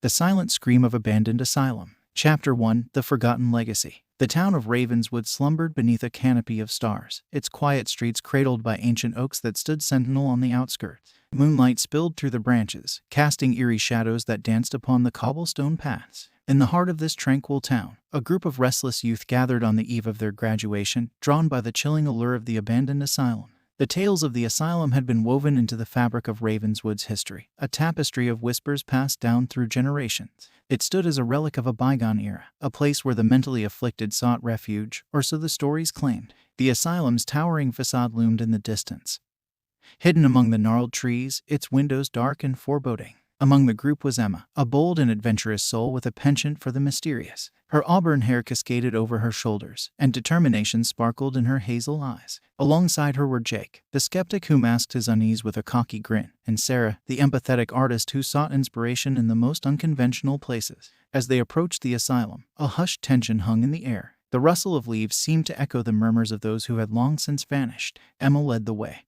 The Silent Scream of Abandoned Asylum. Chapter 1. The Forgotten Legacy. The town of Ravenswood slumbered beneath a canopy of stars, its quiet streets cradled by ancient oaks that stood sentinel on the outskirts. Moonlight spilled through the branches, casting eerie shadows that danced upon the cobblestone paths. In the heart of this tranquil town, a group of restless youth gathered on the eve of their graduation, drawn by the chilling allure of the abandoned asylum. The tales of the asylum had been woven into the fabric of Ravenswood's history, a tapestry of whispers passed down through generations. It stood as a relic of a bygone era, a place where the mentally afflicted sought refuge, or so the stories claimed. The asylum's towering facade loomed in the distance, hidden among the gnarled trees, its windows dark and foreboding. Among the group was Emma, a bold and adventurous soul with a penchant for the mysterious. Her auburn hair cascaded over her shoulders, and determination sparkled in her hazel eyes. Alongside her were Jake, the skeptic who masked his unease with a cocky grin, and Sarah, the empathetic artist who sought inspiration in the most unconventional places. As they approached the asylum, a hushed tension hung in the air. The rustle of leaves seemed to echo the murmurs of those who had long since vanished. Emma led the way,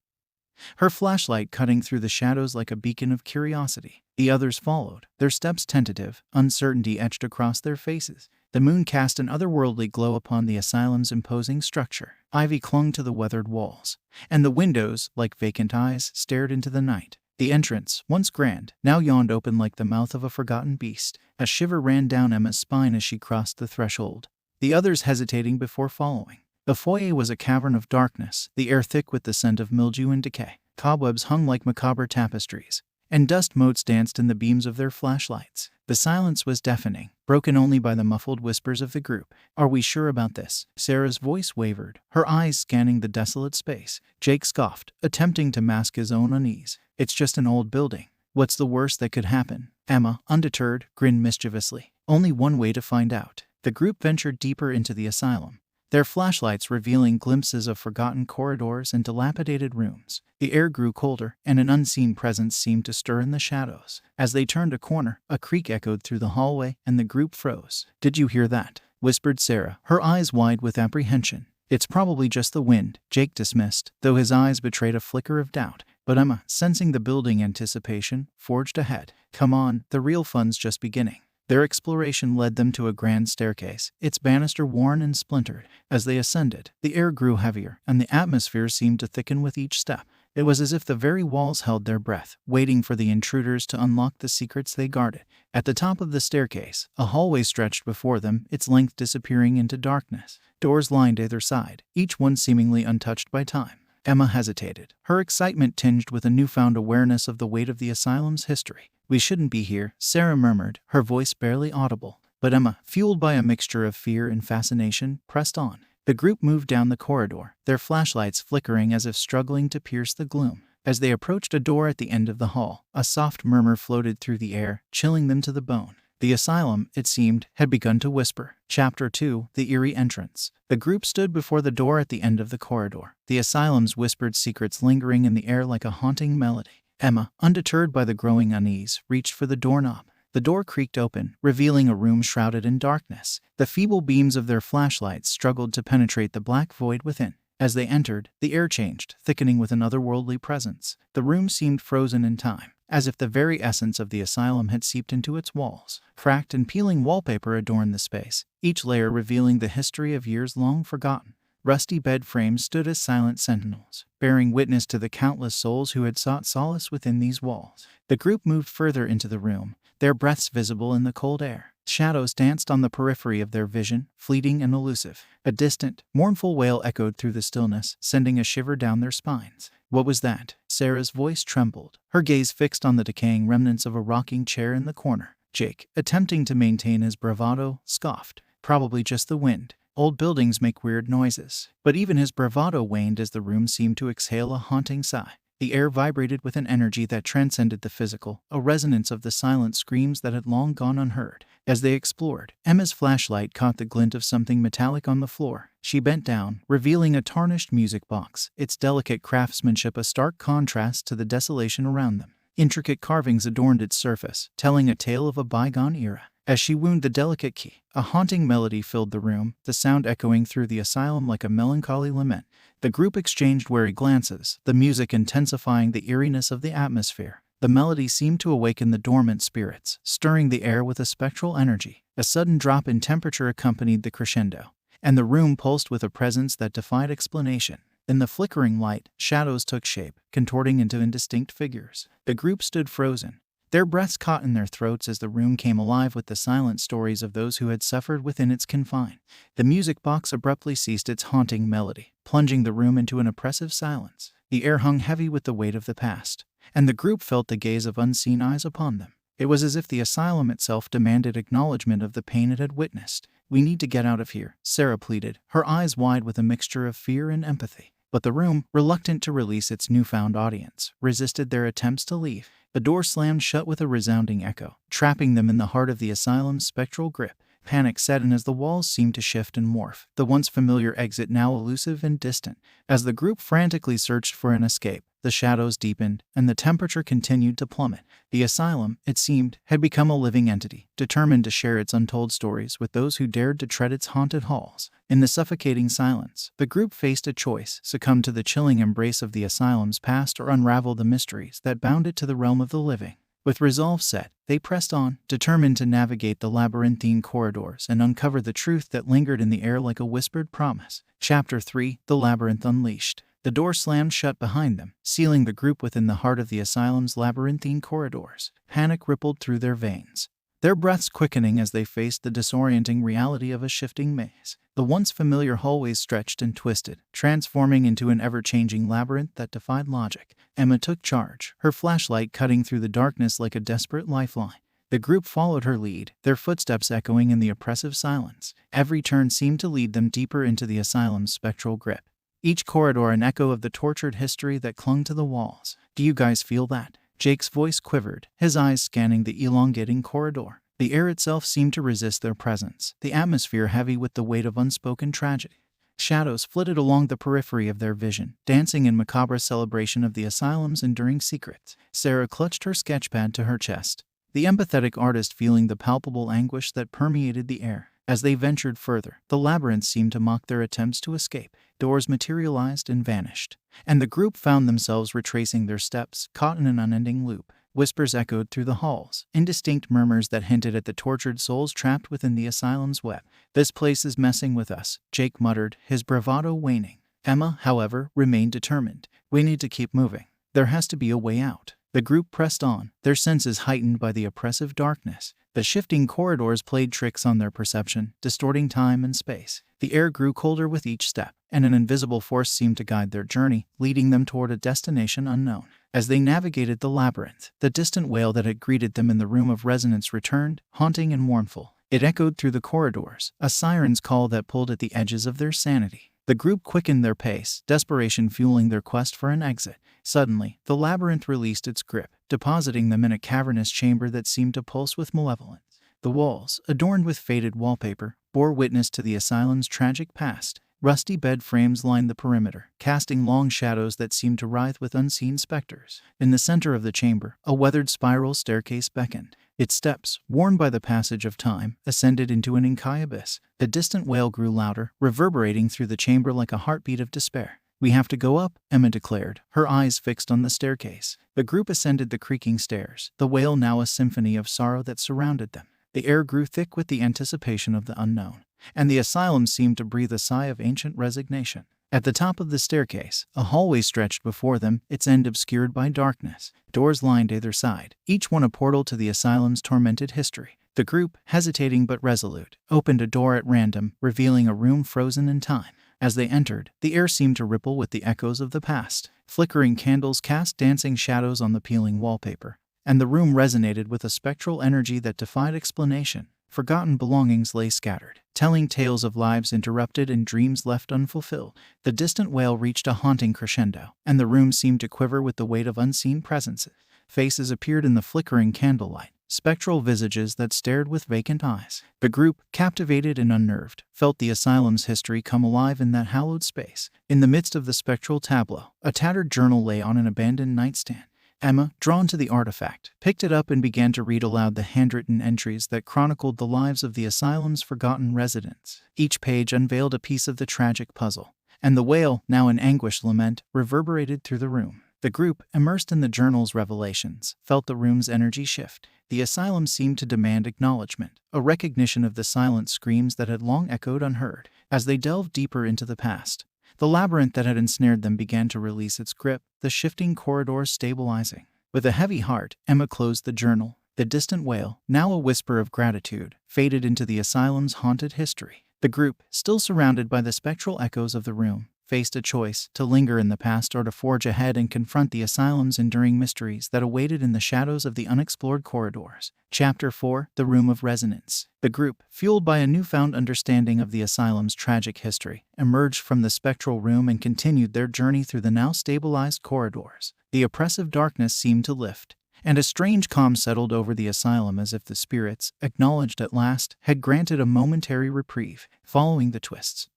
her flashlight cutting through the shadows like a beacon of curiosity. The others followed, their steps tentative, uncertainty etched across their faces. The moon cast an otherworldly glow upon the asylum's imposing structure. Ivy clung to the weathered walls, and the windows, like vacant eyes, stared into the night. The entrance, once grand, now yawned open like the mouth of a forgotten beast. A shiver ran down Emma's spine as she crossed the threshold, the others hesitating before following. The foyer was a cavern of darkness, the air thick with the scent of mildew and decay. Cobwebs hung like macabre tapestries, and dust motes danced in the beams of their flashlights. The silence was deafening, broken only by the muffled whispers of the group. "Are we sure about this?" Sarah's voice wavered, her eyes scanning the desolate space. Jake scoffed, attempting to mask his own unease. "It's just an old building. What's the worst that could happen?" Emma, undeterred, grinned mischievously. "Only one way to find out." The group ventured deeper into the asylum, their flashlights revealing glimpses of forgotten corridors and dilapidated rooms. The air grew colder, and an unseen presence seemed to stir in the shadows. As they turned a corner, a creak echoed through the hallway, and the group froze. "Did you hear that?" whispered Sarah, her eyes wide with apprehension. "It's probably just the wind," Jake dismissed, though his eyes betrayed a flicker of doubt. But Emma, sensing the building anticipation, forged ahead. "Come on, the real fun's just beginning." Their exploration led them to a grand staircase, its banister worn and splintered. As they ascended, the air grew heavier, and the atmosphere seemed to thicken with each step. It was as if the very walls held their breath, waiting for the intruders to unlock the secrets they guarded. At the top of the staircase, a hallway stretched before them, its length disappearing into darkness. Doors lined either side, each one seemingly untouched by time. Emma hesitated, her excitement tinged with a newfound awareness of the weight of the asylum's history. "We shouldn't be here," Sarah murmured, her voice barely audible. But Emma, fueled by a mixture of fear and fascination, pressed on. The group moved down the corridor, their flashlights flickering as if struggling to pierce the gloom. As they approached a door at the end of the hall, a soft murmur floated through the air, chilling them to the bone. The asylum, it seemed, had begun to whisper. Chapter 2. The Eerie Entrance. The group stood before the door at the end of the corridor, the asylum's whispered secrets lingering in the air like a haunting melody. Emma, undeterred by the growing unease, reached for the doorknob. The door creaked open, revealing a room shrouded in darkness. The feeble beams of their flashlights struggled to penetrate the black void within. As they entered, the air changed, thickening with an otherworldly presence. The room seemed frozen in time, as if the very essence of the asylum had seeped into its walls. Cracked and peeling wallpaper adorned the space, each layer revealing the history of years long forgotten. Rusty bed frames stood as silent sentinels, bearing witness to the countless souls who had sought solace within these walls. The group moved further into the room, their breaths visible in the cold air. Shadows danced on the periphery of their vision, fleeting and elusive. A distant, mournful wail echoed through the stillness, sending a shiver down their spines. "What was that?" Sarah's voice trembled, her gaze fixed on the decaying remnants of a rocking chair in the corner. Jake, attempting to maintain his bravado, scoffed. "Probably just the wind. Old buildings make weird noises." But even his bravado waned as the room seemed to exhale a haunting sigh. The air vibrated with an energy that transcended the physical, a resonance of the silent screams that had long gone unheard. As they explored, Emma's flashlight caught the glint of something metallic on the floor. She bent down, revealing a tarnished music box, its delicate craftsmanship a stark contrast to the desolation around them. Intricate carvings adorned its surface, telling a tale of a bygone era. As she wound the delicate key, a haunting melody filled the room, the sound echoing through the asylum like a melancholy lament. The group exchanged wary glances, the music intensifying the eeriness of the atmosphere. The melody seemed to awaken the dormant spirits, stirring the air with a spectral energy. A sudden drop in temperature accompanied the crescendo, and the room pulsed with a presence that defied explanation. In the flickering light, shadows took shape, contorting into indistinct figures. The group stood frozen, their breaths caught in their throats as the room came alive with the silent stories of those who had suffered within its confines. The music box abruptly ceased its haunting melody, plunging the room into an oppressive silence. The air hung heavy with the weight of the past, and the group felt the gaze of unseen eyes upon them. It was as if the asylum itself demanded acknowledgement of the pain it had witnessed. "We need to get out of here," Sarah pleaded, her eyes wide with a mixture of fear and empathy. But the room, reluctant to release its newfound audience, resisted their attempts to leave. The door slammed shut with a resounding echo, trapping them in the heart of the asylum's spectral grip. Panic set in as the walls seemed to shift and morph, the once familiar exit now elusive and distant. As the group frantically searched for an escape, the shadows deepened, and the temperature continued to plummet. The asylum, it seemed, had become a living entity, determined to share its untold stories with those who dared to tread its haunted halls. In the suffocating silence, the group faced a choice: succumb to the chilling embrace of the asylum's past or unravel the mysteries that bound it to the realm of the living. With resolve set, they pressed on, determined to navigate the labyrinthine corridors and uncover the truth that lingered in the air like a whispered promise. Chapter 3: The Labyrinth Unleashed. The door slammed shut behind them, sealing the group within the heart of the asylum's labyrinthine corridors. Panic rippled through their veins, their breaths quickening as they faced the disorienting reality of a shifting maze. The once familiar hallways stretched and twisted, transforming into an ever-changing labyrinth that defied logic. Emma took charge, her flashlight cutting through the darkness like a desperate lifeline. The group followed her lead, their footsteps echoing in the oppressive silence. Every turn seemed to lead them deeper into the asylum's spectral grip, each corridor an echo of the tortured history that clung to the walls. "Do you guys feel that?" Jake's voice quivered, his eyes scanning the elongating corridor. The air itself seemed to resist their presence, the atmosphere heavy with the weight of unspoken tragedy. Shadows flitted along the periphery of their vision, dancing in macabre celebration of the asylum's enduring secrets. Sarah clutched her sketchpad to her chest, the empathetic artist feeling the palpable anguish that permeated the air. As they ventured further, the labyrinth seemed to mock their attempts to escape. Doors materialized and vanished, and the group found themselves retracing their steps, caught in an unending loop. Whispers echoed through the halls, indistinct murmurs that hinted at the tortured souls trapped within the asylum's web. "This place is messing with us," Jake muttered, his bravado waning. Emma, however, remained determined. "We need to keep moving. There has to be a way out." The group pressed on, their senses heightened by the oppressive darkness. The shifting corridors played tricks on their perception, distorting time and space. The air grew colder with each step, and an invisible force seemed to guide their journey, leading them toward a destination unknown. As they navigated the labyrinth, the distant wail that had greeted them in the room of resonance returned, haunting and mournful. It echoed through the corridors, a siren's call that pulled at the edges of their sanity. The group quickened their pace, desperation fueling their quest for an exit. Suddenly, the labyrinth released its grip, depositing them in a cavernous chamber that seemed to pulse with malevolence. The walls, adorned with faded wallpaper, bore witness to the asylum's tragic past. Rusty bed frames lined the perimeter, casting long shadows that seemed to writhe with unseen specters. In the center of the chamber, a weathered spiral staircase beckoned. Its steps, worn by the passage of time, ascended into an inky abyss. The distant wail grew louder, reverberating through the chamber like a heartbeat of despair. "We have to go up," Emma declared, her eyes fixed on the staircase. The group ascended the creaking stairs, the wail now a symphony of sorrow that surrounded them. The air grew thick with the anticipation of the unknown, and the asylum seemed to breathe a sigh of ancient resignation. At the top of the staircase, a hallway stretched before them, its end obscured by darkness. Doors lined either side, each one a portal to the asylum's tormented history. The group, hesitating but resolute, opened a door at random, revealing a room frozen in time. As they entered, the air seemed to ripple with the echoes of the past. Flickering candles cast dancing shadows on the peeling wallpaper, and the room resonated with a spectral energy that defied explanation. Forgotten belongings lay scattered, telling tales of lives interrupted and dreams left unfulfilled. The distant wail reached a haunting crescendo, and the room seemed to quiver with the weight of unseen presences. Faces appeared in the flickering candlelight, spectral visages that stared with vacant eyes. The group, captivated and unnerved, felt the asylum's history come alive in that hallowed space. In the midst of the spectral tableau, a tattered journal lay on an abandoned nightstand. Emma, drawn to the artifact, picked it up and began to read aloud the handwritten entries that chronicled the lives of the asylum's forgotten residents. Each page unveiled a piece of the tragic puzzle, and the wail, now an anguished lament, reverberated through the room. The group, immersed in the journal's revelations, felt the room's energy shift. The asylum seemed to demand acknowledgement, a recognition of the silent screams that had long echoed unheard. As they delved deeper into the past, the labyrinth that had ensnared them began to release its grip, the shifting corridors stabilizing. With a heavy heart, Emma closed the journal. The distant wail, now a whisper of gratitude, faded into the asylum's haunted history. The group, still surrounded by the spectral echoes of the room, faced a choice: to linger in the past or to forge ahead and confront the asylum's enduring mysteries that awaited in the shadows of the unexplored corridors. Chapter 4: The Room of Resonance. The group, fueled by a newfound understanding of the asylum's tragic history, emerged from the spectral room and continued their journey through the now stabilized corridors. The oppressive darkness seemed to lift, and a strange calm settled over the asylum, as if the spirits, acknowledged at last, had granted a momentary reprieve. Following the twists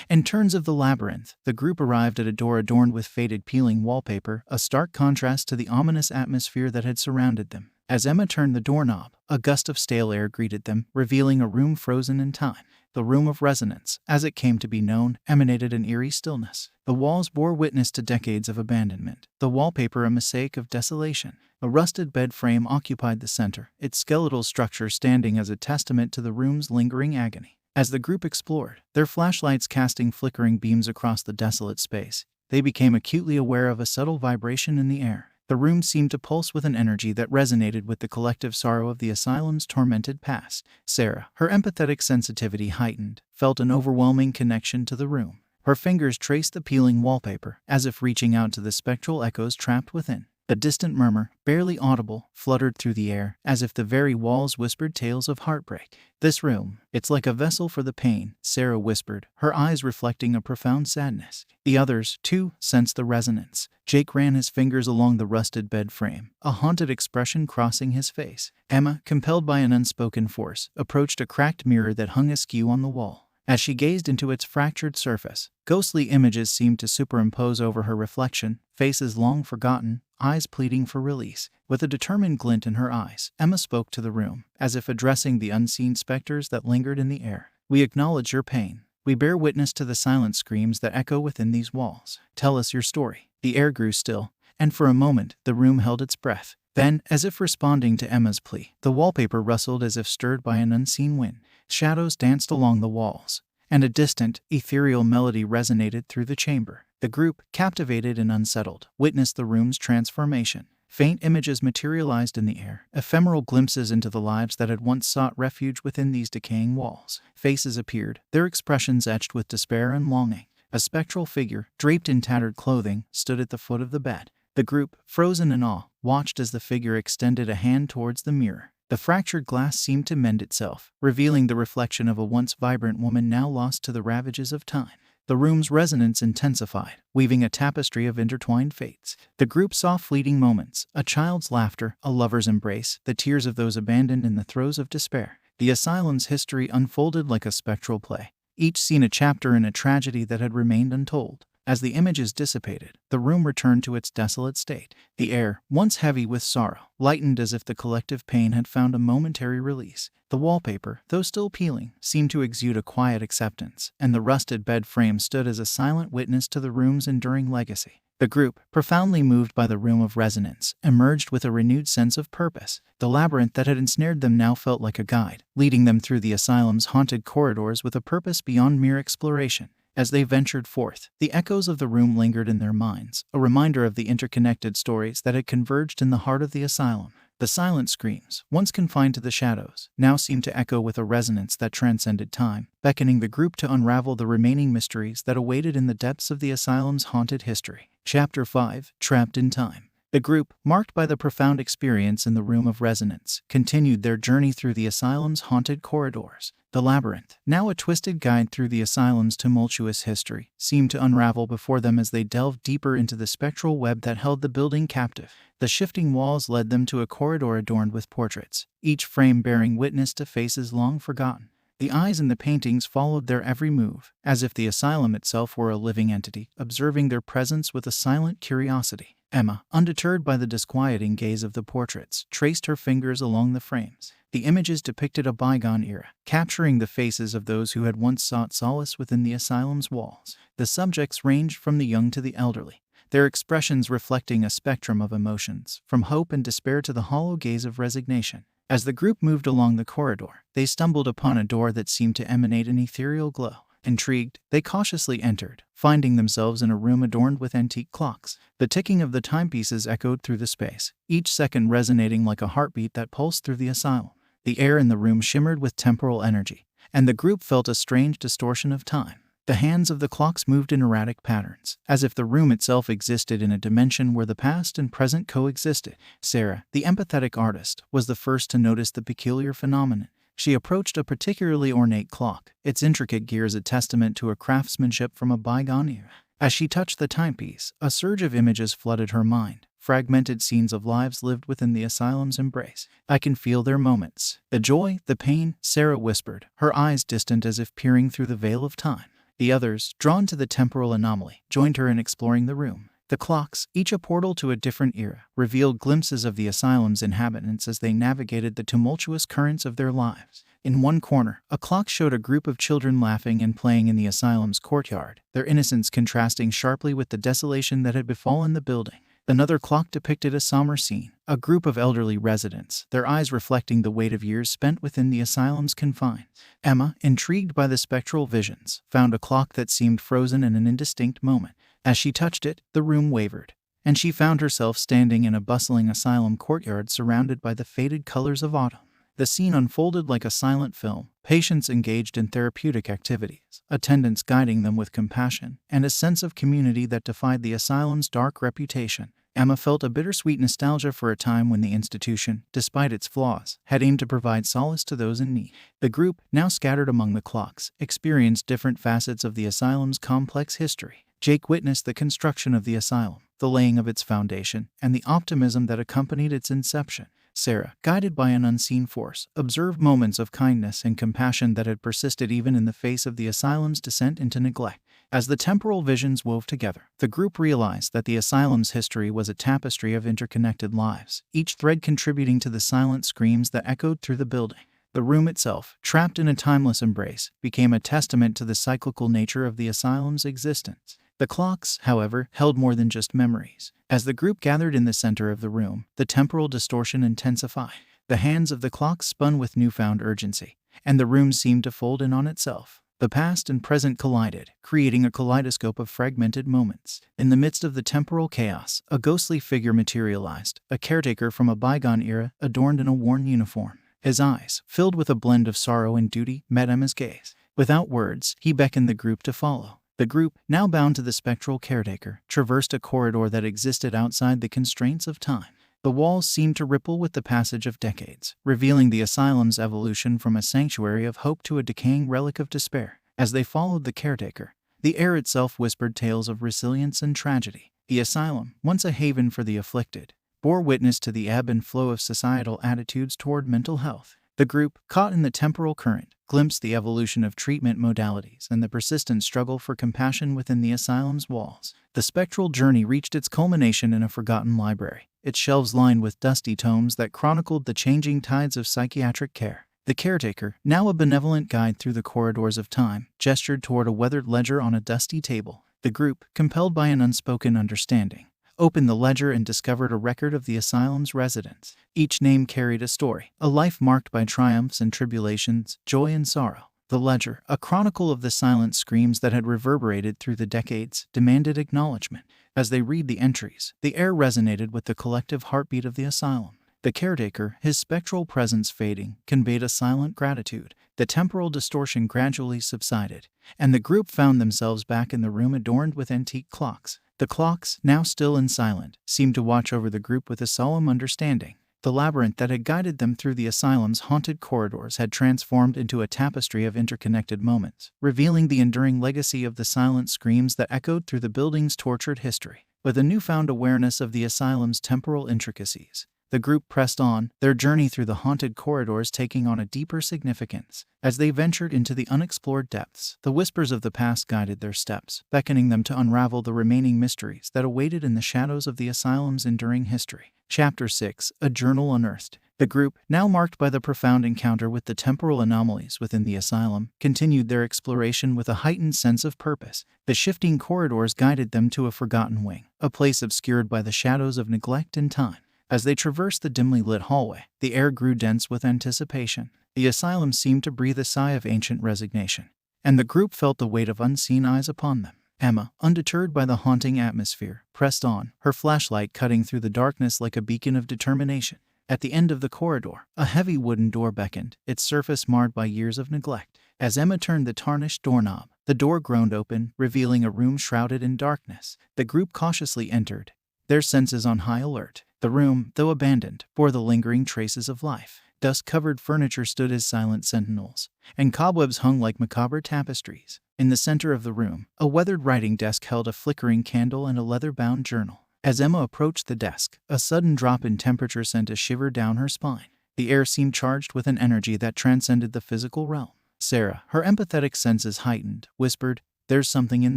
and turns of the labyrinth, the group arrived at a door adorned with faded peeling wallpaper, a stark contrast to the ominous atmosphere that had surrounded them. As Emma turned the doorknob, a gust of stale air greeted them, revealing a room frozen in time. The Room of Resonance, as it came to be known, emanated an eerie stillness. The walls bore witness to decades of abandonment, the wallpaper a mosaic of desolation. A rusted bed frame occupied the center, its skeletal structure standing as a testament to the room's lingering agony. As the group explored, their flashlights casting flickering beams across the desolate space, they became acutely aware of a subtle vibration in the air. The room seemed to pulse with an energy that resonated with the collective sorrow of the asylum's tormented past. Sarah, her empathetic sensitivity heightened, felt an overwhelming connection to the room. Her fingers traced the peeling wallpaper, as if reaching out to the spectral echoes trapped within. A distant murmur, barely audible, fluttered through the air, as if the very walls whispered tales of heartbreak. "This room, it's like a vessel for the pain," Sarah whispered, her eyes reflecting a profound sadness. The others, too, sensed the resonance. Jake ran his fingers along the rusted bed frame, a haunted expression crossing his face. Emma, compelled by an unspoken force, approached a cracked mirror that hung askew on the wall. As she gazed into its fractured surface, ghostly images seemed to superimpose over her reflection, faces long forgotten, eyes pleading for release. With a determined glint in her eyes, Emma spoke to the room, as if addressing the unseen specters that lingered in the air. "We acknowledge your pain. We bear witness to the silent screams that echo within these walls. Tell us your story." The air grew still, and for a moment the room held its breath. Then, as if responding to Emma's plea, the wallpaper rustled as if stirred by an unseen wind. Shadows danced along the walls, and a distant, ethereal melody resonated through the chamber. The group, captivated and unsettled, witnessed the room's transformation. Faint images materialized in the air, ephemeral glimpses into the lives that had once sought refuge within these decaying walls. Faces appeared, their expressions etched with despair and longing. A spectral figure, draped in tattered clothing, stood at the foot of the bed. The group, frozen in awe, watched as the figure extended a hand towards the mirror. The fractured glass seemed to mend itself, revealing the reflection of a once vibrant woman now lost to the ravages of time. The room's resonance intensified, weaving a tapestry of intertwined fates. The group saw fleeting moments, a child's laughter, a lover's embrace, the tears of those abandoned in the throes of despair. The asylum's history unfolded like a spectral play, each scene a chapter in a tragedy that had remained untold. As the images dissipated, the room returned to its desolate state. The air, once heavy with sorrow, lightened as if the collective pain had found a momentary release. The wallpaper, though still peeling, seemed to exude a quiet acceptance, and the rusted bed frame stood as a silent witness to the room's enduring legacy. The group, profoundly moved by the Room of Resonance, emerged with a renewed sense of purpose. The labyrinth that had ensnared them now felt like a guide, leading them through the asylum's haunted corridors with a purpose beyond mere exploration. As they ventured forth, the echoes of the room lingered in their minds, a reminder of the interconnected stories that had converged in the heart of the asylum. The silent screams, once confined to the shadows, now seemed to echo with a resonance that transcended time, beckoning the group to unravel the remaining mysteries that awaited in the depths of the asylum's haunted history. Chapter 5: Trapped in Time. The group, marked by the profound experience in the Room of Resonance, continued their journey through the asylum's haunted corridors. The labyrinth, now a twisted guide through the asylum's tumultuous history, seemed to unravel before them as they delved deeper into the spectral web that held the building captive. The shifting walls led them to a corridor adorned with portraits, each frame bearing witness to faces long forgotten. The eyes in the paintings followed their every move, as if the asylum itself were a living entity, observing their presence with a silent curiosity. Emma, undeterred by the disquieting gaze of the portraits, traced her fingers along the frames. The images depicted a bygone era, capturing the faces of those who had once sought solace within the asylum's walls. The subjects ranged from the young to the elderly, their expressions reflecting a spectrum of emotions, from hope and despair to the hollow gaze of resignation. As the group moved along the corridor, they stumbled upon a door that seemed to emanate an ethereal glow. Intrigued, they cautiously entered, finding themselves in a room adorned with antique clocks. The ticking of the timepieces echoed through the space, each second resonating like a heartbeat that pulsed through the asylum. The air in the room shimmered with temporal energy, and the group felt a strange distortion of time. The hands of the clocks moved in erratic patterns, as if the room itself existed in a dimension where the past and present coexisted. Sarah, the empathetic artist, was the first to notice the peculiar phenomenon. She approached a particularly ornate clock, its intricate gears a testament to a craftsmanship from a bygone era. As she touched the timepiece, a surge of images flooded her mind, fragmented scenes of lives lived within the asylum's embrace. "I can feel their moments. The joy, the pain," Sarah whispered, her eyes distant as if peering through the veil of time. The others, drawn to the temporal anomaly, joined her in exploring the room. The clocks, each a portal to a different era, revealed glimpses of the asylum's inhabitants as they navigated the tumultuous currents of their lives. In one corner, a clock showed a group of children laughing and playing in the asylum's courtyard, their innocence contrasting sharply with the desolation that had befallen the building. Another clock depicted a somber scene, a group of elderly residents, their eyes reflecting the weight of years spent within the asylum's confines. Emma, intrigued by the spectral visions, found a clock that seemed frozen in an indistinct moment. As she touched it, the room wavered, and she found herself standing in a bustling asylum courtyard surrounded by the faded colors of autumn. The scene unfolded like a silent film, patients engaged in therapeutic activities, attendants guiding them with compassion, and a sense of community that defied the asylum's dark reputation. Emma felt a bittersweet nostalgia for a time when the institution, despite its flaws, had aimed to provide solace to those in need. The group, now scattered among the clocks, experienced different facets of the asylum's complex history. Jake witnessed the construction of the asylum, the laying of its foundation, and the optimism that accompanied its inception. Sarah, guided by an unseen force, observed moments of kindness and compassion that had persisted even in the face of the asylum's descent into neglect. As the temporal visions wove together, the group realized that the asylum's history was a tapestry of interconnected lives, each thread contributing to the silent screams that echoed through the building. The room itself, trapped in a timeless embrace, became a testament to the cyclical nature of the asylum's existence. The clocks, however, held more than just memories. As the group gathered in the center of the room, the temporal distortion intensified. The hands of the clocks spun with newfound urgency, and the room seemed to fold in on itself. The past and present collided, creating a kaleidoscope of fragmented moments. In the midst of the temporal chaos, a ghostly figure materialized, a caretaker from a bygone era, adorned in a worn uniform. His eyes, filled with a blend of sorrow and duty, met Emma's gaze. Without words, he beckoned the group to follow. The group, now bound to the spectral caretaker, traversed a corridor that existed outside the constraints of time. The walls seemed to ripple with the passage of decades, revealing the asylum's evolution from a sanctuary of hope to a decaying relic of despair. As they followed the caretaker, the air itself whispered tales of resilience and tragedy. The asylum, once a haven for the afflicted, bore witness to the ebb and flow of societal attitudes toward mental health. The group, caught in the temporal current, glimpsed the evolution of treatment modalities and the persistent struggle for compassion within the asylum's walls. The spectral journey reached its culmination in a forgotten library, its shelves lined with dusty tomes that chronicled the changing tides of psychiatric care. The caretaker, now a benevolent guide through the corridors of time, gestured toward a weathered ledger on a dusty table. The group, compelled by an unspoken understanding, opened the ledger and discovered a record of the asylum's residents. Each name carried a story, a life marked by triumphs and tribulations, joy and sorrow. The ledger, a chronicle of the silent screams that had reverberated through the decades, demanded acknowledgement. As they read the entries, the air resonated with the collective heartbeat of the asylum. The caretaker, his spectral presence fading, conveyed a silent gratitude. The temporal distortion gradually subsided, and the group found themselves back in the room adorned with antique clocks. The clocks, now still and silent, seemed to watch over the group with a solemn understanding. The labyrinth that had guided them through the asylum's haunted corridors had transformed into a tapestry of interconnected moments, revealing the enduring legacy of the silent screams that echoed through the building's tortured history. With a newfound awareness of the asylum's temporal intricacies, the group pressed on, their journey through the haunted corridors taking on a deeper significance. As they ventured into the unexplored depths, the whispers of the past guided their steps, beckoning them to unravel the remaining mysteries that awaited in the shadows of the asylum's enduring history. Chapter 6, A Journal Unearthed. The group, now marked by the profound encounter with the temporal anomalies within the asylum, continued their exploration with a heightened sense of purpose. The shifting corridors guided them to a forgotten wing, a place obscured by the shadows of neglect and time. As they traversed the dimly lit hallway, the air grew dense with anticipation. The asylum seemed to breathe a sigh of ancient resignation, and the group felt the weight of unseen eyes upon them. Emma, undeterred by the haunting atmosphere, pressed on, her flashlight cutting through the darkness like a beacon of determination. At the end of the corridor, a heavy wooden door beckoned, its surface marred by years of neglect. As Emma turned the tarnished doorknob, the door groaned open, revealing a room shrouded in darkness. The group cautiously entered, their senses on high alert. The room, though abandoned, bore the lingering traces of life. Dust-covered furniture stood as silent sentinels, and cobwebs hung like macabre tapestries. In the center of the room, a weathered writing desk held a flickering candle and a leather-bound journal. As Emma approached the desk, a sudden drop in temperature sent a shiver down her spine. The air seemed charged with an energy that transcended the physical realm. Sarah, her empathetic senses heightened, whispered, "There's something in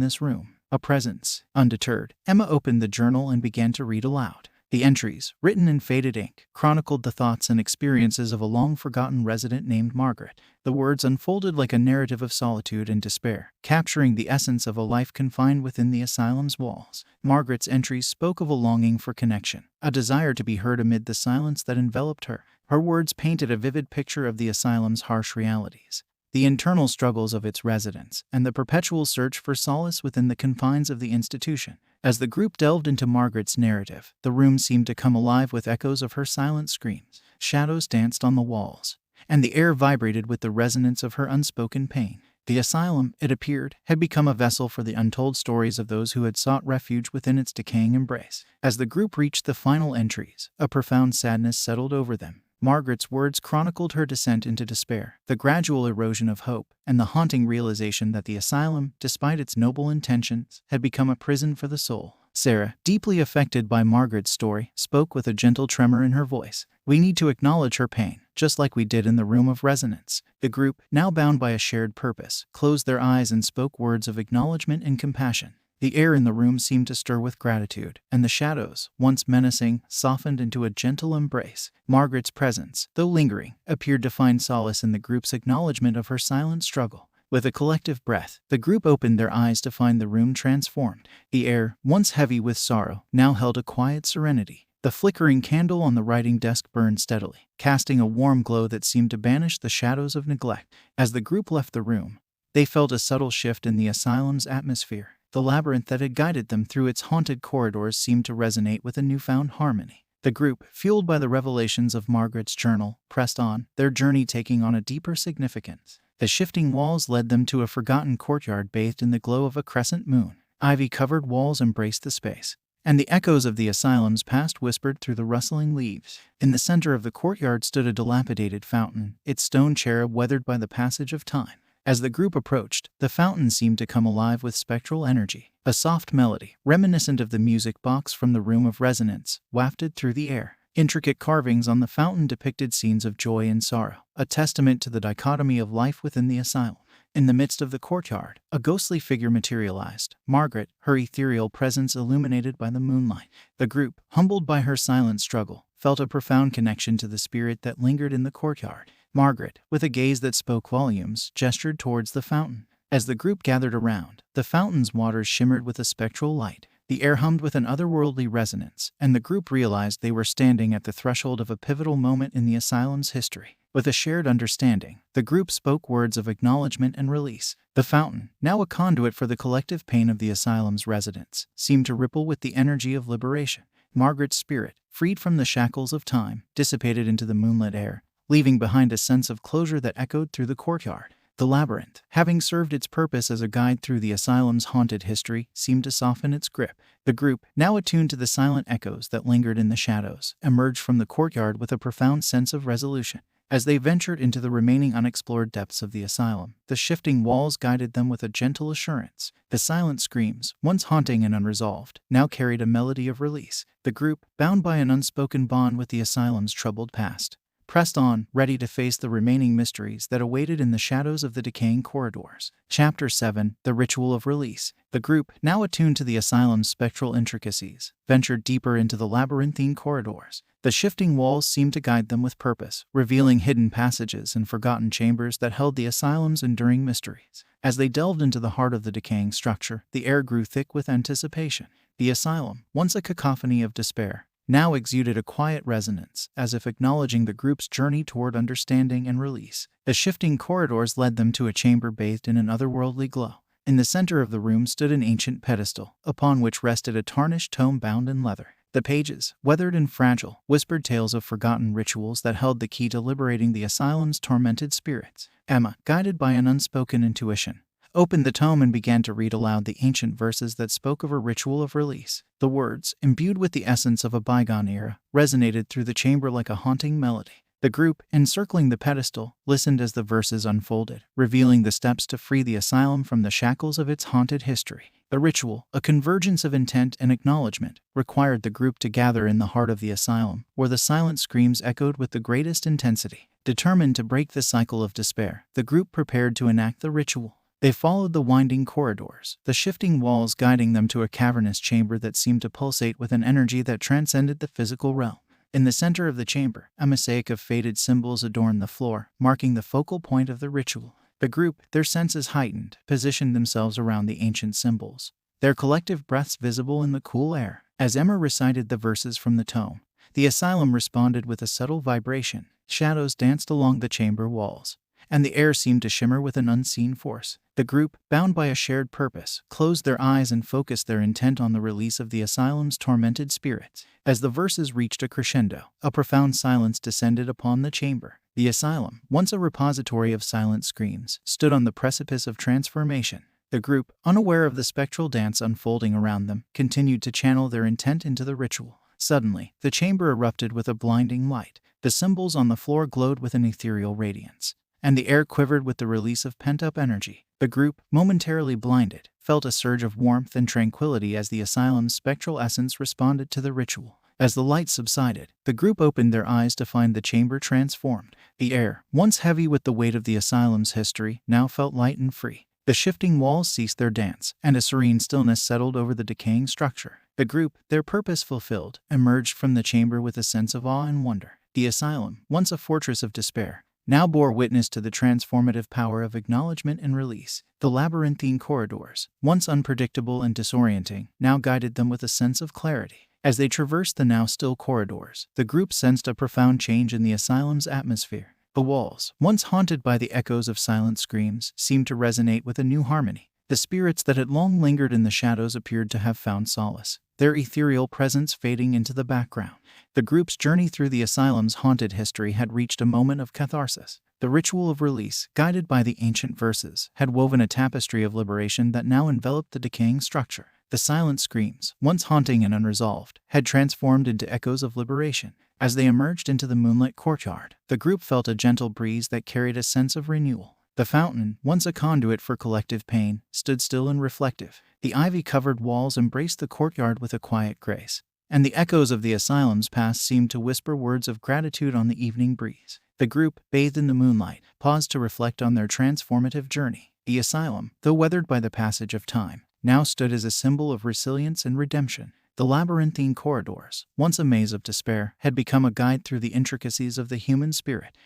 this room. A presence." Undeterred, Emma opened the journal and began to read aloud. The entries, written in faded ink, chronicled the thoughts and experiences of a long-forgotten resident named Margaret. The words unfolded like a narrative of solitude and despair, capturing the essence of a life confined within the asylum's walls. Margaret's entries spoke of a longing for connection, a desire to be heard amid the silence that enveloped her. Her words painted a vivid picture of the asylum's harsh realities, the internal struggles of its residents, and the perpetual search for solace within the confines of the institution. As the group delved into Margaret's narrative, the room seemed to come alive with echoes of her silent screams. Shadows danced on the walls, and the air vibrated with the resonance of her unspoken pain. The asylum, it appeared, had become a vessel for the untold stories of those who had sought refuge within its decaying embrace. As the group reached the final entries, a profound sadness settled over them. Margaret's words chronicled her descent into despair, the gradual erosion of hope, and the haunting realization that the asylum, despite its noble intentions, had become a prison for the soul. Sarah, deeply affected by Margaret's story, spoke with a gentle tremor in her voice. "We need to acknowledge her pain, just like we did in the room of resonance." The group, now bound by a shared purpose, closed their eyes and spoke words of acknowledgement and compassion. The air in the room seemed to stir with gratitude, and the shadows, once menacing, softened into a gentle embrace. Margaret's presence, though lingering, appeared to find solace in the group's acknowledgement of her silent struggle. With a collective breath, the group opened their eyes to find the room transformed. The air, once heavy with sorrow, now held a quiet serenity. The flickering candle on the writing desk burned steadily, casting a warm glow that seemed to banish the shadows of neglect. As the group left the room, they felt a subtle shift in the asylum's atmosphere. The labyrinth that had guided them through its haunted corridors seemed to resonate with a newfound harmony. The group, fueled by the revelations of Margaret's journal, pressed on, their journey taking on a deeper significance. The shifting walls led them to a forgotten courtyard bathed in the glow of a crescent moon. Ivy-covered walls embraced the space, and the echoes of the asylum's past whispered through the rustling leaves. In the center of the courtyard stood a dilapidated fountain, its stone cherub weathered by the passage of time. As the group approached, the fountain seemed to come alive with spectral energy. A soft melody, reminiscent of the music box from the room of resonance, wafted through the air. Intricate carvings on the fountain depicted scenes of joy and sorrow, a testament to the dichotomy of life within the asylum. In the midst of the courtyard, a ghostly figure materialized, Margaret, her ethereal presence illuminated by the moonlight. The group, humbled by her silent struggle, felt a profound connection to the spirit that lingered in the courtyard. Margaret, with a gaze that spoke volumes, gestured towards the fountain. As the group gathered around, the fountain's waters shimmered with a spectral light. The air hummed with an otherworldly resonance, and the group realized they were standing at the threshold of a pivotal moment in the asylum's history. With a shared understanding, the group spoke words of acknowledgement and release. The fountain, now a conduit for the collective pain of the asylum's residents, seemed to ripple with the energy of liberation. Margaret's spirit, freed from the shackles of time, dissipated into the moonlit air, leaving behind a sense of closure that echoed through the courtyard. The labyrinth, having served its purpose as a guide through the asylum's haunted history, seemed to soften its grip. The group, now attuned to the silent echoes that lingered in the shadows, emerged from the courtyard with a profound sense of resolution. As they ventured into the remaining unexplored depths of the asylum, the shifting walls guided them with a gentle assurance. The silent screams, once haunting and unresolved, now carried a melody of release. The group, bound by an unspoken bond with the asylum's troubled past, pressed on, ready to face the remaining mysteries that awaited in the shadows of the decaying corridors. Chapter 7: The Ritual of Release. The group, now attuned to the asylum's spectral intricacies, ventured deeper into the labyrinthine corridors. The shifting walls seemed to guide them with purpose, revealing hidden passages and forgotten chambers that held the asylum's enduring mysteries. As they delved into the heart of the decaying structure, the air grew thick with anticipation. The asylum, once a cacophony of despair, now exuded a quiet resonance, as if acknowledging the group's journey toward understanding and release. The shifting corridors led them to a chamber bathed in an otherworldly glow. In the center of the room stood an ancient pedestal, upon which rested a tarnished tome bound in leather. The pages, weathered and fragile, whispered tales of forgotten rituals that held the key to liberating the asylum's tormented spirits. Emma, guided by an unspoken intuition, opened the tome and began to read aloud the ancient verses that spoke of a ritual of release. The words, imbued with the essence of a bygone era, resonated through the chamber like a haunting melody. The group, encircling the pedestal, listened as the verses unfolded, revealing the steps to free the asylum from the shackles of its haunted history. The ritual, a convergence of intent and acknowledgement, required the group to gather in the heart of the asylum, where the silent screams echoed with the greatest intensity. Determined to break the cycle of despair, the group prepared to enact the ritual. They followed the winding corridors, the shifting walls guiding them to a cavernous chamber that seemed to pulsate with an energy that transcended the physical realm. In the center of the chamber, a mosaic of faded symbols adorned the floor, marking the focal point of the ritual. The group, their senses heightened, positioned themselves around the ancient symbols, their collective breaths visible in the cool air. As Emma recited the verses from the tome, the asylum responded with a subtle vibration. Shadows danced along the chamber walls, and the air seemed to shimmer with an unseen force. The group, bound by a shared purpose, closed their eyes and focused their intent on the release of the asylum's tormented spirits. As the verses reached a crescendo, a profound silence descended upon the chamber. The asylum, once a repository of silent screams, stood on the precipice of transformation. The group, unaware of the spectral dance unfolding around them, continued to channel their intent into the ritual. Suddenly, the chamber erupted with a blinding light. The symbols on the floor glowed with an ethereal radiance, and the air quivered with the release of pent-up energy. The group, momentarily blinded, felt a surge of warmth and tranquility as the asylum's spectral essence responded to the ritual. As the light subsided, the group opened their eyes to find the chamber transformed. The air, once heavy with the weight of the asylum's history, now felt light and free. The shifting walls ceased their dance, and a serene stillness settled over the decaying structure. The group, their purpose fulfilled, emerged from the chamber with a sense of awe and wonder. The asylum, once a fortress of despair, now bore witness to the transformative power of acknowledgement and release. The labyrinthine corridors, once unpredictable and disorienting, now guided them with a sense of clarity. As they traversed the now still corridors, the group sensed a profound change in the asylum's atmosphere. The walls, once haunted by the echoes of silent screams, seemed to resonate with a new harmony. The spirits that had long lingered in the shadows appeared to have found solace, their ethereal presence fading into the background. The group's journey through the asylum's haunted history had reached a moment of catharsis. The ritual of release, guided by the ancient verses, had woven a tapestry of liberation that now enveloped the decaying structure. The silent screams, once haunting and unresolved, had transformed into echoes of liberation. As they emerged into the moonlit courtyard, the group felt a gentle breeze that carried a sense of renewal. The fountain, once a conduit for collective pain, stood still and reflective. The ivy-covered walls embraced the courtyard with a quiet grace, and the echoes of the asylum's past seemed to whisper words of gratitude on the evening breeze. The group, bathed in the moonlight, paused to reflect on their transformative journey. The asylum, though weathered by the passage of time, now stood as a symbol of resilience and redemption. The labyrinthine corridors, once a maze of despair, had become a guide through the intricacies of the human spirit.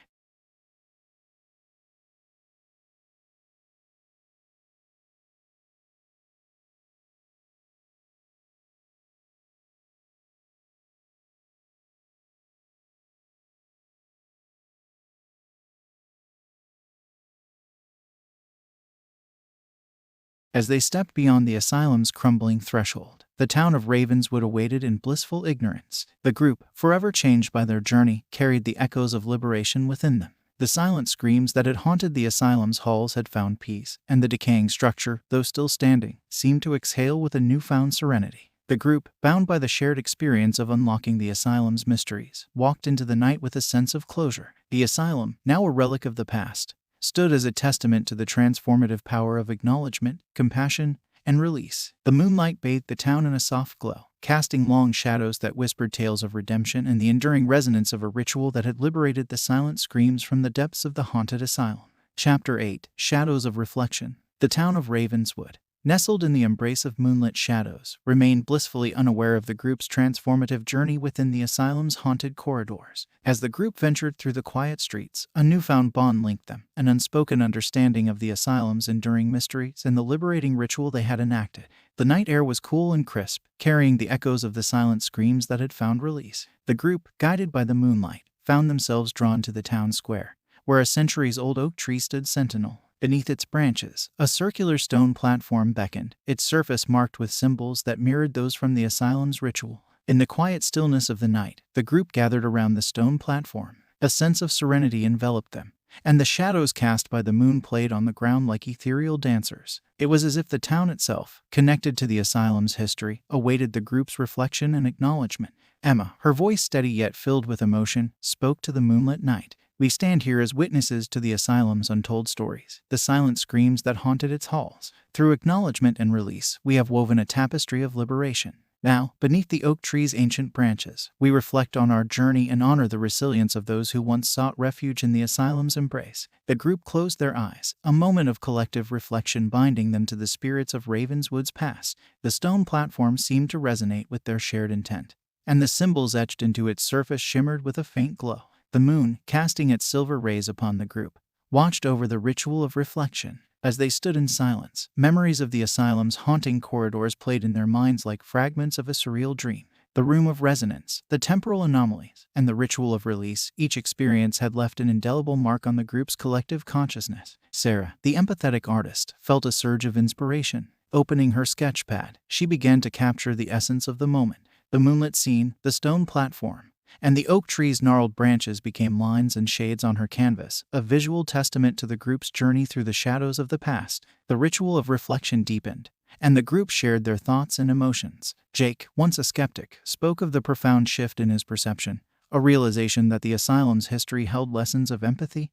As they stepped beyond the asylum's crumbling threshold, the town of Ravenswood awaited in blissful ignorance. The group, forever changed by their journey, carried the echoes of liberation within them. The silent screams that had haunted the asylum's halls had found peace, and the decaying structure, though still standing, seemed to exhale with a newfound serenity. The group, bound by the shared experience of unlocking the asylum's mysteries, walked into the night with a sense of closure. The asylum, now a relic of the past, stood as a testament to the transformative power of acknowledgement, compassion, and release. The moonlight bathed the town in a soft glow, casting long shadows that whispered tales of redemption and the enduring resonance of a ritual that had liberated the silent screams from the depths of the haunted asylum. Chapter 8: Shadows of Reflection. The town of Ravenswood, nestled in the embrace of moonlit shadows, remained blissfully unaware of the group's transformative journey within the asylum's haunted corridors. As the group ventured through the quiet streets, a newfound bond linked them, an unspoken understanding of the asylum's enduring mysteries and the liberating ritual they had enacted. The night air was cool and crisp, carrying the echoes of the silent screams that had found release. The group, guided by the moonlight, found themselves drawn to the town square, where a centuries-old oak tree stood sentinel. Beneath its branches, a circular stone platform beckoned, its surface marked with symbols that mirrored those from the asylum's ritual. In the quiet stillness of the night, the group gathered around the stone platform. A sense of serenity enveloped them, and the shadows cast by the moon played on the ground like ethereal dancers. It was as if the town itself, connected to the asylum's history, awaited the group's reflection and acknowledgement. Emma, her voice steady yet filled with emotion, spoke to the moonlit night. We stand here as witnesses to the asylum's untold stories, the silent screams that haunted its halls. Through acknowledgement and release, we have woven a tapestry of liberation. Now, beneath the oak tree's ancient branches, we reflect on our journey and honor the resilience of those who once sought refuge in the asylum's embrace. The group closed their eyes, a moment of collective reflection binding them to the spirits of Ravenswood's past. The stone platform seemed to resonate with their shared intent, and the symbols etched into its surface shimmered with a faint glow. The moon, casting its silver rays upon the group, watched over the ritual of reflection. As they stood in silence, memories of the asylum's haunting corridors played in their minds like fragments of a surreal dream. The room of resonance, the temporal anomalies, and the ritual of release, each experience had left an indelible mark on the group's collective consciousness. Sarah, the empathetic artist, felt a surge of inspiration. Opening her sketch pad, she began to capture the essence of the moment. The moonlit scene, the stone platform, and the oak tree's gnarled branches became lines and shades on her canvas, a visual testament to the group's journey through the shadows of the past. The ritual of reflection deepened, and the group shared their thoughts and emotions. Jake, once a skeptic, spoke of the profound shift in his perception, a realization that the asylum's history held lessons of empathy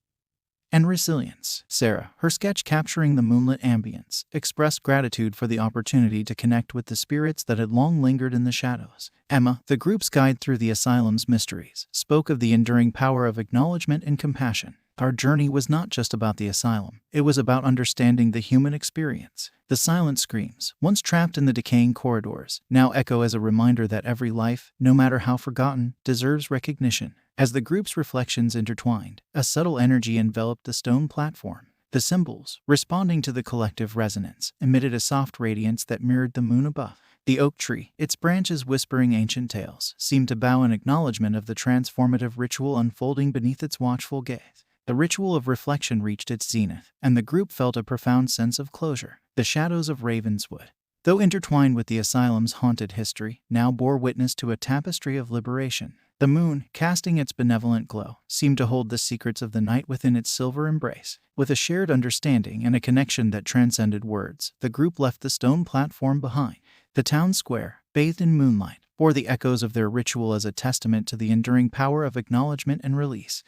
and resilience. Sarah, her sketch capturing the moonlit ambience, expressed gratitude for the opportunity to connect with the spirits that had long lingered in the shadows. Emma, the group's guide through the asylum's mysteries, spoke of the enduring power of acknowledgement and compassion. Our journey was not just about the asylum, it was about understanding the human experience. The silent screams, once trapped in the decaying corridors, now echo as a reminder that every life, no matter how forgotten, deserves recognition. As the group's reflections intertwined, a subtle energy enveloped the stone platform. The symbols, responding to the collective resonance, emitted a soft radiance that mirrored the moon above. The oak tree, its branches whispering ancient tales, seemed to bow in acknowledgement of the transformative ritual unfolding beneath its watchful gaze. The ritual of reflection reached its zenith, and the group felt a profound sense of closure. The shadows of Ravenswood, though intertwined with the asylum's haunted history, now bore witness to a tapestry of liberation. The moon, casting its benevolent glow, seemed to hold the secrets of the night within its silver embrace. With a shared understanding and a connection that transcended words, the group left the stone platform behind. The town square, bathed in moonlight, bore the echoes of their ritual as a testament to the enduring power of acknowledgement and release.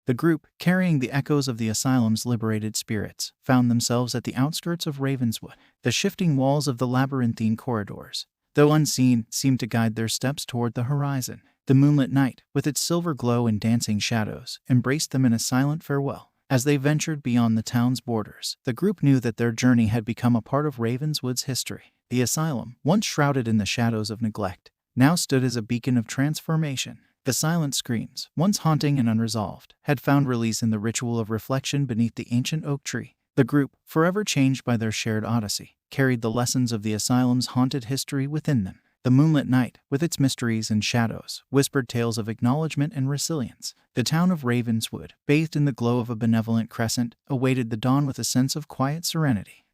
The group, carrying the echoes of the asylum's liberated spirits, found themselves at the outskirts of Ravenswood. The shifting walls of the labyrinthine corridors, though unseen, seemed to guide their steps toward the horizon. The moonlit night, with its silver glow and dancing shadows, embraced them in a silent farewell. As they ventured beyond the town's borders, the group knew that their journey had become a part of Ravenswood's history. The asylum, once shrouded in the shadows of neglect, now stood as a beacon of transformation. The silent screams, once haunting and unresolved, had found release in the ritual of reflection beneath the ancient oak tree. The group, forever changed by their shared odyssey, carried the lessons of the asylum's haunted history within them. The moonlit night, with its mysteries and shadows, whispered tales of acknowledgement and resilience. The town of Ravenswood, bathed in the glow of a benevolent crescent, awaited the dawn with a sense of quiet serenity.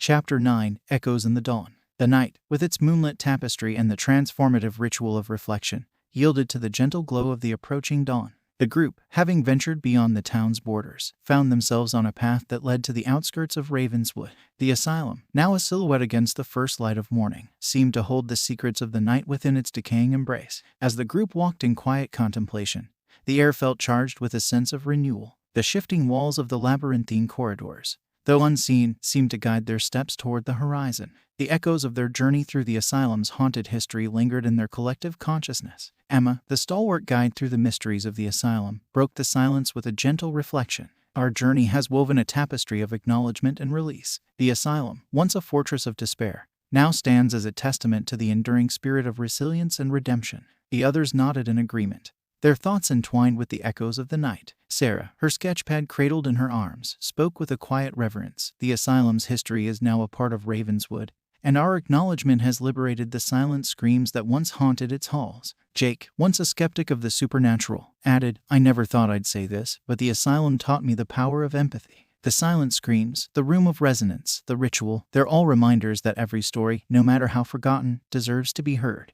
Chapter 9 Echoes in the Dawn. The night, with its moonlit tapestry and the transformative ritual of reflection, yielded to the gentle glow of the approaching dawn. The group, having ventured beyond the town's borders, found themselves on a path that led to the outskirts of Ravenswood. The asylum, now a silhouette against the first light of morning, seemed to hold the secrets of the night within its decaying embrace. As the group walked in quiet contemplation, the air felt charged with a sense of renewal. The shifting walls of the labyrinthine corridors, though unseen, seemed to guide their steps toward the horizon. The echoes of their journey through the asylum's haunted history lingered in their collective consciousness. Emma, the stalwart guide through the mysteries of the asylum, broke the silence with a gentle reflection. Our journey has woven a tapestry of acknowledgement and release. The asylum, once a fortress of despair, now stands as a testament to the enduring spirit of resilience and redemption. The others nodded in agreement, their thoughts entwined with the echoes of the night. Sarah, her sketchpad cradled in her arms, spoke with a quiet reverence. The asylum's history is now a part of Ravenswood, and our acknowledgement has liberated the silent screams that once haunted its halls. Jake, once a skeptic of the supernatural, added, I never thought I'd say this, but the asylum taught me the power of empathy. The silent screams, the room of resonance, the ritual, they're all reminders that every story, no matter how forgotten, deserves to be heard.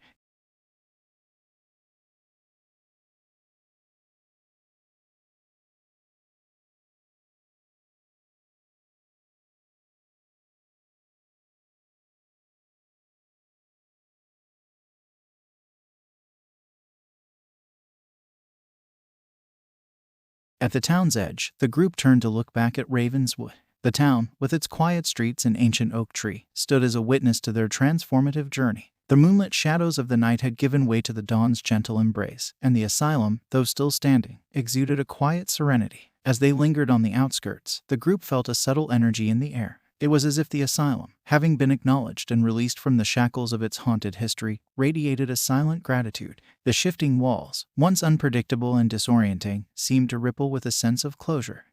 At the town's edge, the group turned to look back at Ravenswood. The town, with its quiet streets and ancient oak tree, stood as a witness to their transformative journey. The moonlit shadows of the night had given way to the dawn's gentle embrace, and the asylum, though still standing, exuded a quiet serenity. As they lingered on the outskirts, the group felt a subtle energy in the air. It was as if the asylum, having been acknowledged and released from the shackles of its haunted history, radiated a silent gratitude. The shifting walls, once unpredictable and disorienting, seemed to ripple with a sense of closure.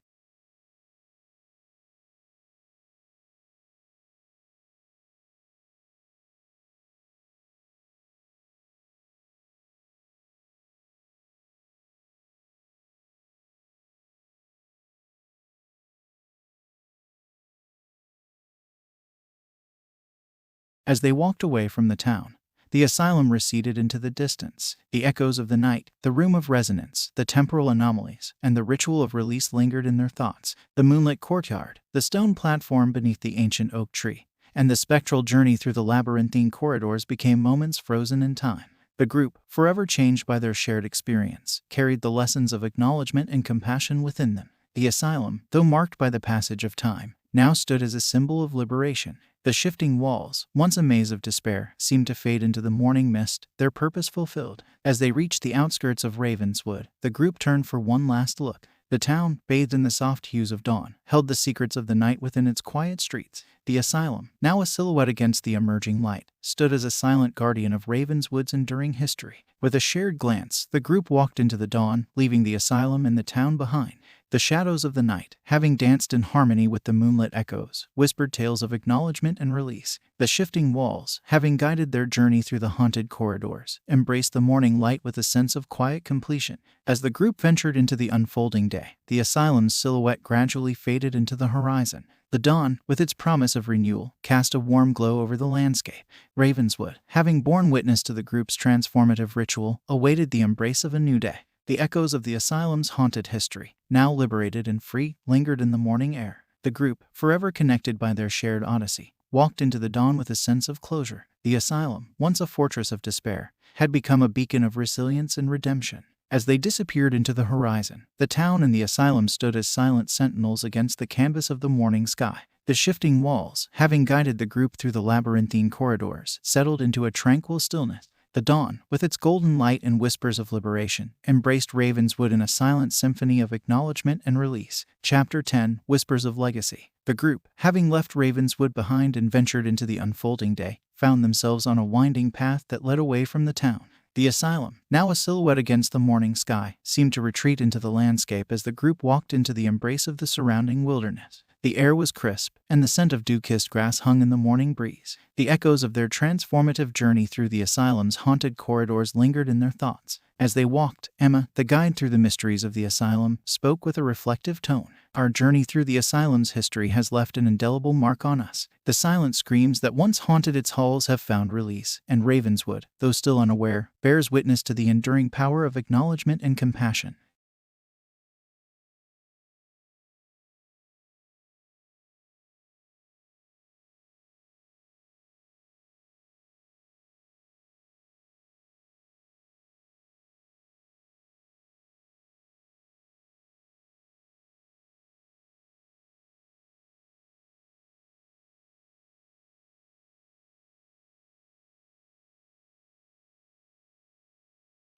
As they walked away from the town, the asylum receded into the distance. The echoes of the night, the room of resonance, the temporal anomalies, and the ritual of release lingered in their thoughts. The moonlit courtyard, the stone platform beneath the ancient oak tree, and the spectral journey through the labyrinthine corridors became moments frozen in time. The group, forever changed by their shared experience, carried the lessons of acknowledgement and compassion within them. The asylum, though marked by the passage of time, now stood as a symbol of liberation. The shifting walls, once a maze of despair, seemed to fade into the morning mist, their purpose fulfilled. As they reached the outskirts of Ravenswood, the group turned for one last look. The town, bathed in the soft hues of dawn, held the secrets of the night within its quiet streets. The asylum, now a silhouette against the emerging light, stood as a silent guardian of Ravenswood's enduring history. With a shared glance, the group walked into the dawn, leaving the asylum and the town behind. The shadows of the night, having danced in harmony with the moonlit echoes, whispered tales of acknowledgement and release. The shifting walls, having guided their journey through the haunted corridors, embraced the morning light with a sense of quiet completion. As the group ventured into the unfolding day, the asylum's silhouette gradually faded into the horizon. The dawn, with its promise of renewal, cast a warm glow over the landscape. Ravenswood, having borne witness to the group's transformative ritual, awaited the embrace of a new day. The echoes of the asylum's haunted history, now liberated and free, lingered in the morning air. The group, forever connected by their shared odyssey, walked into the dawn with a sense of closure. The asylum, once a fortress of despair, had become a beacon of resilience and redemption. As they disappeared into the horizon, the town and the asylum stood as silent sentinels against the canvas of the morning sky. The shifting walls, having guided the group through the labyrinthine corridors, settled into a tranquil stillness. The dawn, with its golden light and whispers of liberation, embraced Ravenswood in a silent symphony of acknowledgement and release. Chapter 10 Whispers of Legacy. The group, having left Ravenswood behind and ventured into the unfolding day, found themselves on a winding path that led away from the town. The asylum, now a silhouette against the morning sky, seemed to retreat into the landscape as the group walked into the embrace of the surrounding wilderness. The air was crisp, and the scent of dew-kissed grass hung in the morning breeze. The echoes of their transformative journey through the asylum's haunted corridors lingered in their thoughts. As they walked, Emma, the guide through the mysteries of the asylum, spoke with a reflective tone. Our journey through the asylum's history has left an indelible mark on us. The silent screams that once haunted its halls have found release, and Ravenswood, though still unaware, bears witness to the enduring power of acknowledgement and compassion.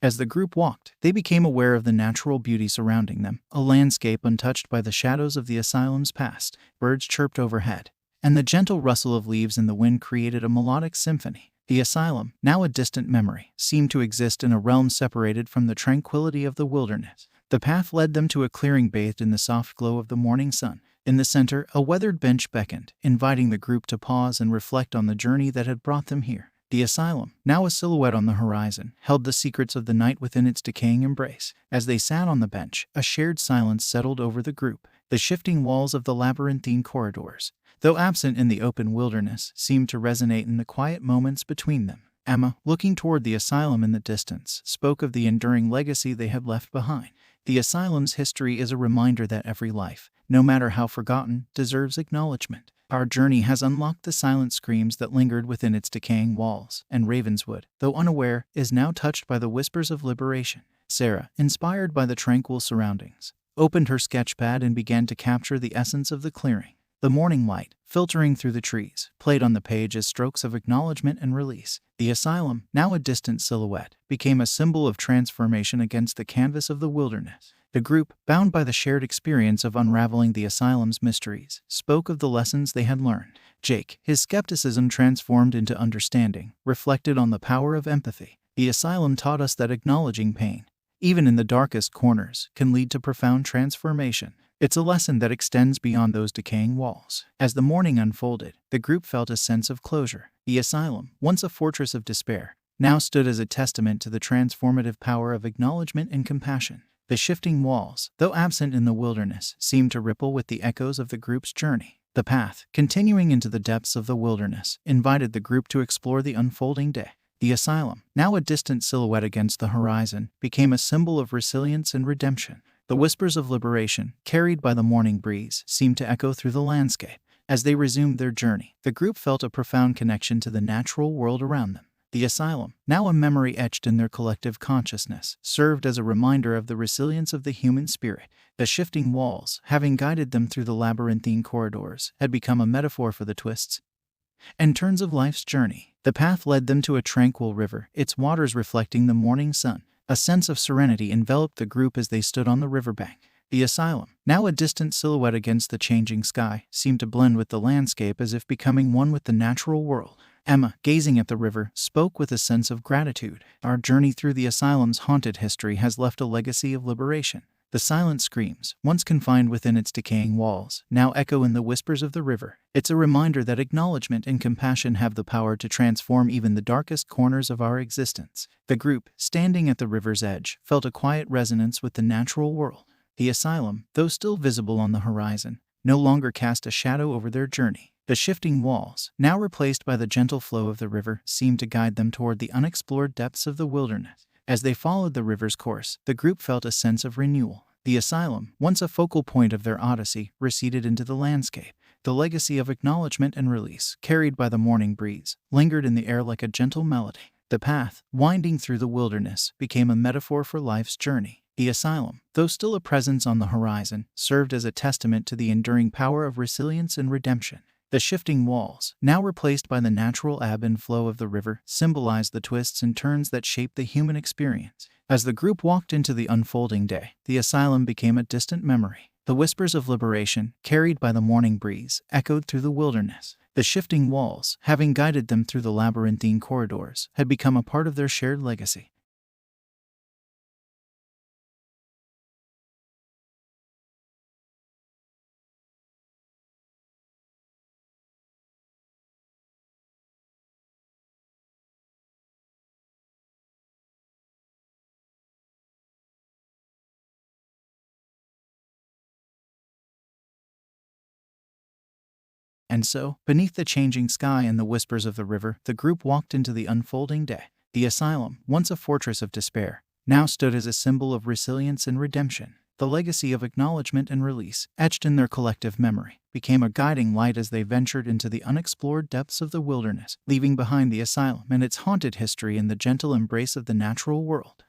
As the group walked, they became aware of the natural beauty surrounding them, a landscape untouched by the shadows of the asylum's past. Birds chirped overhead, and the gentle rustle of leaves in the wind created a melodic symphony. The asylum, now a distant memory, seemed to exist in a realm separated from the tranquility of the wilderness. The path led them to a clearing bathed in the soft glow of the morning sun. In the center, a weathered bench beckoned, inviting the group to pause and reflect on the journey that had brought them here. The asylum, now a silhouette on the horizon, held the secrets of the night within its decaying embrace. As they sat on the bench, a shared silence settled over the group. The shifting walls of the labyrinthine corridors, though absent in the open wilderness, seemed to resonate in the quiet moments between them. Emma, looking toward the asylum in the distance, spoke of the enduring legacy they had left behind. The asylum's history is a reminder that every life, no matter how forgotten, deserves acknowledgement. Our journey has unlocked the silent screams that lingered within its decaying walls, and Ravenswood, though unaware, is now touched by the whispers of liberation. Sarah, inspired by the tranquil surroundings, opened her sketchpad and began to capture the essence of the clearing. The morning light, filtering through the trees, played on the page as strokes of acknowledgement and release. The asylum, now a distant silhouette, became a symbol of transformation against the canvas of the wilderness. The group, bound by the shared experience of unraveling the asylum's mysteries, spoke of the lessons they had learned. Jake, his skepticism transformed into understanding, reflected on the power of empathy. The asylum taught us that acknowledging pain, even in the darkest corners, can lead to profound transformation. It's a lesson that extends beyond those decaying walls. As the morning unfolded, the group felt a sense of closure. The asylum, once a fortress of despair, now stood as a testament to the transformative power of acknowledgement and compassion. The shifting walls, though absent in the wilderness, seemed to ripple with the echoes of the group's journey. The path, continuing into the depths of the wilderness, invited the group to explore the unfolding day. The asylum, now a distant silhouette against the horizon, became a symbol of resilience and redemption. The whispers of liberation, carried by the morning breeze, seemed to echo through the landscape. As they resumed their journey, the group felt a profound connection to the natural world around them. The asylum, now a memory etched in their collective consciousness, served as a reminder of the resilience of the human spirit. The shifting walls, having guided them through the labyrinthine corridors, had become a metaphor for the twists and turns of life's journey. The path led them to a tranquil river, its waters reflecting the morning sun. A sense of serenity enveloped the group as they stood on the riverbank. The asylum, now a distant silhouette against the changing sky, seemed to blend with the landscape as if becoming one with the natural world. Emma, gazing at the river, spoke with a sense of gratitude. Our journey through the asylum's haunted history has left a legacy of liberation. The silent screams, once confined within its decaying walls, now echo in the whispers of the river. It's a reminder that acknowledgement and compassion have the power to transform even the darkest corners of our existence. The group, standing at the river's edge, felt a quiet resonance with the natural world. The asylum, though still visible on the horizon, no longer cast a shadow over their journey. The shifting walls, now replaced by the gentle flow of the river, seemed to guide them toward the unexplored depths of the wilderness. As they followed the river's course, the group felt a sense of renewal. The asylum, once a focal point of their odyssey, receded into the landscape. The legacy of acknowledgement and release, carried by the morning breeze, lingered in the air like a gentle melody. The path, winding through the wilderness, became a metaphor for life's journey. The asylum, though still a presence on the horizon, served as a testament to the enduring power of resilience and redemption. The shifting walls, now replaced by the natural ebb and flow of the river, symbolized the twists and turns that shaped the human experience. As the group walked into the unfolding day, the asylum became a distant memory. The whispers of liberation, carried by the morning breeze, echoed through the wilderness. The shifting walls, having guided them through the labyrinthine corridors, had become a part of their shared legacy. And so, beneath the changing sky and the whispers of the river, the group walked into the unfolding day. The asylum, once a fortress of despair, now stood as a symbol of resilience and redemption. The legacy of acknowledgement and release, etched in their collective memory, became a guiding light as they ventured into the unexplored depths of the wilderness, leaving behind the asylum and its haunted history in the gentle embrace of the natural world.